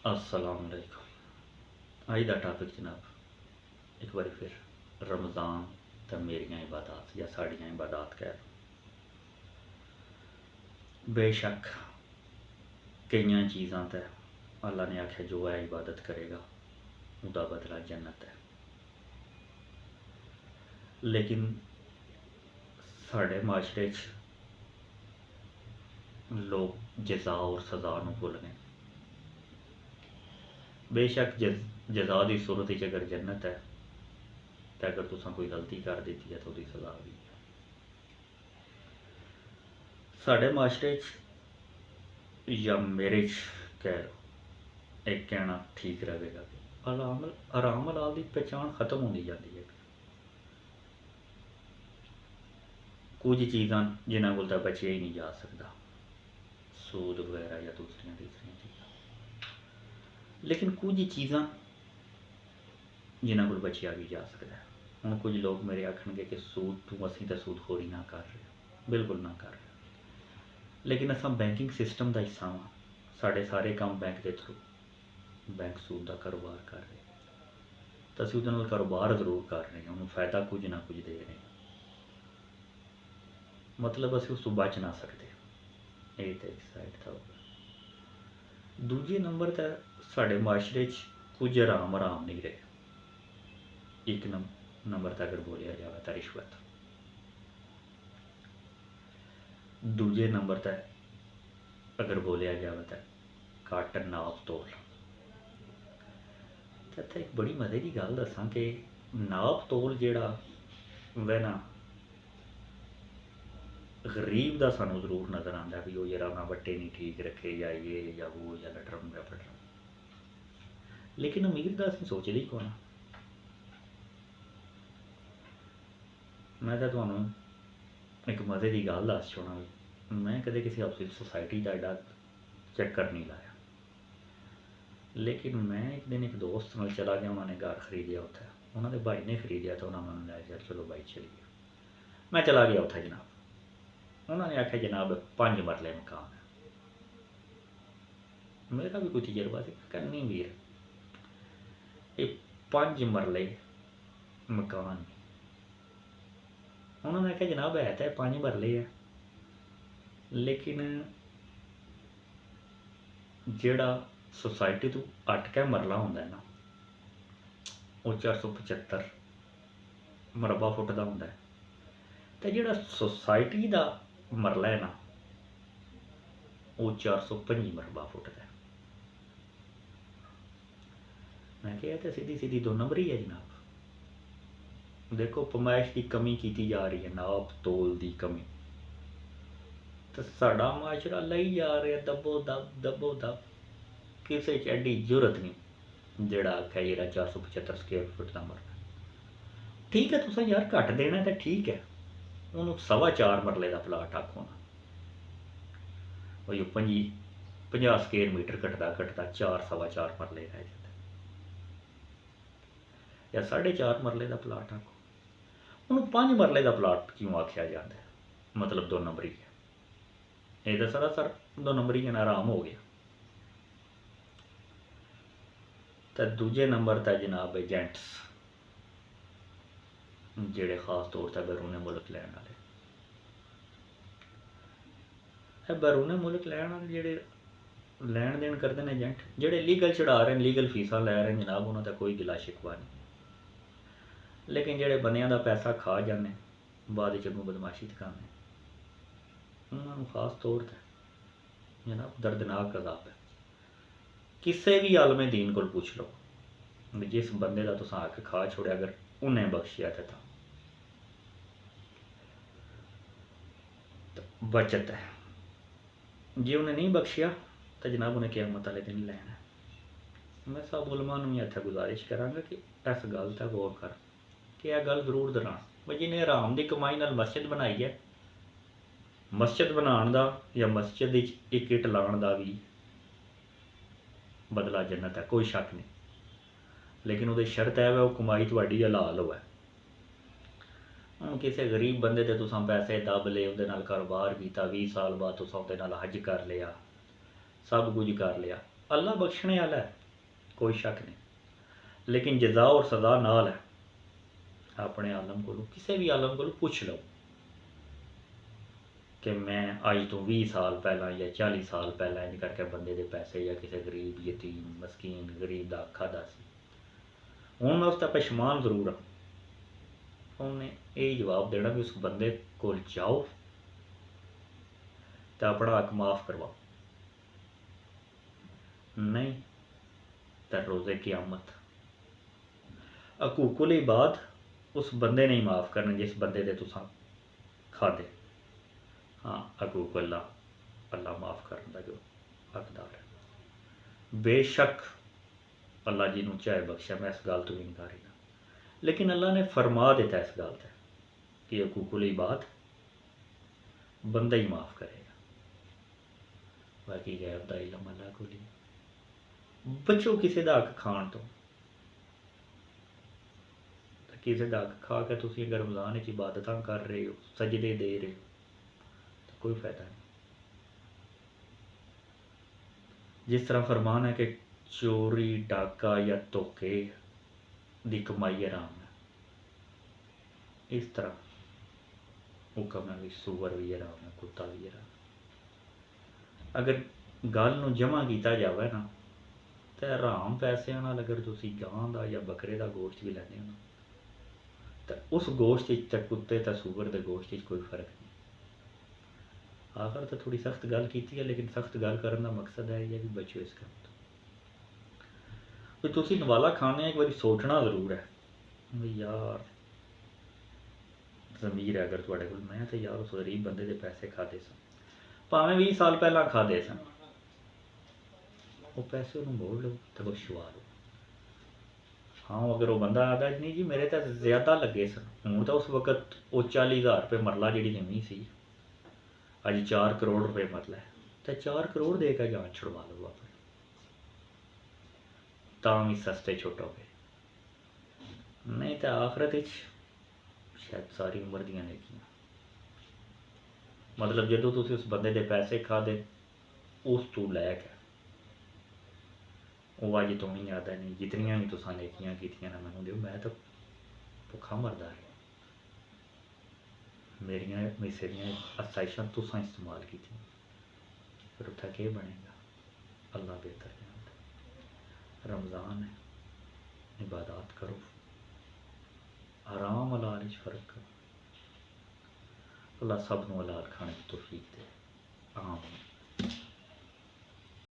अस्सलाम वालेकुम। अज का टॉपिक जनाब एक बार फिर रमज़ान तो मेरिया इबादत या साड़ियाँ इबादत कह लो। बेशक कई चीज़ां तो अल्लाह ने आख्या जो है इबादत करेगा उसका बदला जन्नत है, लेकिन साढ़े माशरे लोग जजा और सज़ा नूं भुल गए। बेशक जजा की सूरत अगर जन्नत है तो अगर तुसा कोई गलती कर दी है तो उसकी सज़ा भी है। साढ़े माशरे या मेरे कह लो एक कहना ठीक रहेगा कि हराम हलाल की पहचान खत्म होती जाती है। कुछ चीज़ां जिन्होंने को बचिया ही नहीं जा सकता, सूद वगैरह या दूसरिया तीसरिया चीज़ां, लेकिन कुछ चीज़ां जिन्होंने को बचिया भी जा सकता है। हम कुछ लोग मेरे आखणगे कि सूद तू असी तो सूदखोरी ना कर रहे, बिल्कुल ना कर रहे, लेकिन असा बैंकिंग सिस्टम का हिस्सा हाँ। साढ़े सारे काम बैंक के थ्रू, बैंक सूद का कारोबार कर रहे तो असीं उहदे नाल कारोबार जरूर कर रहे हैं, उन्होंने फायदा कुछ ना कुछ दे रहे हैं, मतलब असीं उस तो बच ना सकते। ये तो एक साइड था। दूजे नंबर तो साढ़े माशरे कुछ हराम नहीं रहे। एक नंबर तक अगर बोलिया जाए तो रिश्वत, दूजे नंबर तक अगर बोलिया जाए तो घट नाप तोल। तो इत्थे एक बड़ी मजे की गल दसा कि नाप तोल जिहड़ा वह ना गरीब का सानू जरूर नज़र आता भी वो जरा ना बट्टे नहीं ठीक रखे या ये या वो या लटरम या फटरम, लेकिन अमीर का असीं सोचते ही कौन। मैं तो तुहानू एक मज़े की गल दस छोड़ा भी मैं कदे किसी ऑफिस सोसाइटी का एडा चक्कर नहीं लाया, लेकिन मैं एक दिन एक दोस्त नाल चला गया। उन्होंने घर खरीदिया, उत्थे उन्होंने भाई ने खरीदिया तो उन्होंने मैंने लिया चलो भाई चलिए। मैं चला गया उत्थे जनाब, उन्होंने आख्या जनाब 5 मरले मकान है। मेरा भी कोई तजर्बा से करनी वीर ये 5 मरले मकान। उन्होंने आख्या जनाब है तो 5 मरले है, लेकिन जिहड़ा सोसाइटी तो 8 कै मरला होंदा है ना वो 475 मरबा फुट का होंदा है, तो जिहड़ा सोसाइटी का मरला है ना वो 425 मरबा फुट का है। मैं कहा तो सीधी सीधी 2 नंबर ही है जनाब। देखो पमाइश की कमी की जा रही है, नाप तोल की कमी, तो साडा माशरा लई जा रहा दबो दब किसी च एडी जरूरत नहीं जिहड़ा आख्या जरा 475 स्क्वेयर फुट का मरला ठीक है। तुसा यार घट देना तो ठीक है, उन्होंने 4.25 मरले का प्लाट आखो ना, वो 50 स्क्वेयर मीटर घटता घटता 4.25 मरले रह जाते, या 4.5 मरले का प्लाट आखो, उन्होंने 5 मरले का प्लाट क्यों आख्या जाता है, मतलब 2 नंबरी है। ये तो सरासर 2 नंबरी है, आराम हो गया। तो दूजे नंबर पर जनाब एजेंट्स जिहड़े खास तौर पर बैरूने मुल्क लैन वाले, बैरूने मुल्क लैन वाले जिहड़े लैन देन करते हैं एजेंट, जिहड़े लीगल चढ़ा रहे हैं, लीगल फीसा लै रहे हैं जनाब, उन्होंने कोई गिला शिकवा नहीं, लेकिन जिहड़े बंदियां दा पैसा खा जाने बाद च बदमाशी दिखाने, उन्होंने खास तौर पर जनाब दर्दनाक अजाब है। किसी भी आलमे दीन को पूछ लो जिस बंदे का तुसा हक खा छोड़िया अगर उन्हें बख्शिया तो बचत है, जे उन्हें नहीं बख्शिया तो जनाब उन्हें क़यामत वाले दिन लैना है। मैं सब उलमा भी इत्थे गुजारिश करांगा कि इस गल पर गौर कर कि यह गल जरूर दोहरान भाई जिन्हें हराम की कमाई नाल मस्जिद बनाई है, मस्जिद बनाने का या मस्जिद एक इट लाने का भी बदला जन्नत है, कोई शक नहीं, लेकिन वो शर्त है वो कमाई थोड़ी हलाल होवे। हम किसी गरीब बंदे ते तुसा पैसे दब ले उहदे नाल कारोबार किया, 20 साल बाद तुसा उहदे नाल हज कर लिया, सब कुछ कर लिया, अल्लाह बख्शने वाला है, कोई शक नहीं, लेकिन जजा और सज़ा नाल है। अपने आलम को किसी भी आलम को पुछ लो कि मैं अज तो 20 साल पहला या 40 साल पहला इंज करके बंदे दे पैसे या किसी गरीब यतीम मस्कीन गरीब का खादा सी, हूँ मैं उसका पशमान जरूर हाँ। उन्हें यही जवाब देना भी उस बंदे को जाओ तो अपना हक माफ़ करवाओ, नहीं तो रोज़े क़यामत हकूकुल इबाद उस बंदे नहीं माफ़ करने जिस बंदे दे तुसां खादे। हाँ, हकूक अल्लाह माफ़ करने का जो हकदार है, बेशक अल्लाह जिन्हों चाहे बख्शा, मैं इस गल तो इनकारी ना, लेकिन अल्लाह ने फरमा दिता इस गल से कि हकूकुल इबाद बंदा ही माफ़ करेगा, बाकी गैब दा इल्म अल्लाह को ही। बचो किसी का हक खाण तो, किसी का हक खा के तुसीं अगर रमज़ान च इबादत कर रहे हो, सजदे दे रहे हो, तो कोई फायदा नहीं। जिस तरह फरमान है कि चोरी डाका या धोखे दी कमाई हराम है, इस तरह हुक्म है भी सूअर भी हराम है, कुत्ता भी हराम है। अगर गल नूं जमा किया जाए ना तो हराम पैसों नाल अगर तुसीं गां दा या बकरे का गोश्त भी लैंदे हो ना, तो उस गोश्त ते कुत्ते ते सूअर के गोश्त कोई फर्क नहीं। आखिर तो थोड़ी सख्त गल की है, लेकिन सख्त गल करने का मकसद है ये भी बचो इस काम तो। तुसीं नवाला खाने एक बार सोचना जरूर है भी यार जमीर है अगर तुहाडे कोल, मैं तो यार उस गरीब बंदे के पैसे खाते सन, भावें 20 साल पहला खाते सन, वो पैसे उन्होंने मोड़ लो तो वो छुआ लो। हाँ, अगर वो बंदा आता नहीं जी मेरे तो ज़्यादा लगे सन, हूँ तो उस वक्त वो 40,000 रुपये मरला जी जमी सी अज 4 करोड़ रुपये मरला है, तो 4 करोड़ दे के जान छुड़वा लो अपनी, तां भी सस्ते छुट्ट हो गए, नहीं तो आखरत शायद सारी उम्र दियां नेकियां। मतलब जो तुम उस बंदे के पैसे खादे उस तू लैके वो अज तो नहीं याद नहीं, जितनियां भी तुसां नेकियां कीतियां ना मैनूं दिओ, मैं तो भुखा मरदा है, मेरियां हिस्से दियां आसाइशां तुसां इस्तेमाल कीतियां, फिर उत्थै केह् बनेगा? अल्लाह बेहतर जानदा। रमज़ान है, इबादत करो, आराम हलाल च फर्क करो, अल्लाह सब नूं हलाल खाने की तौफीक दे। आमीन।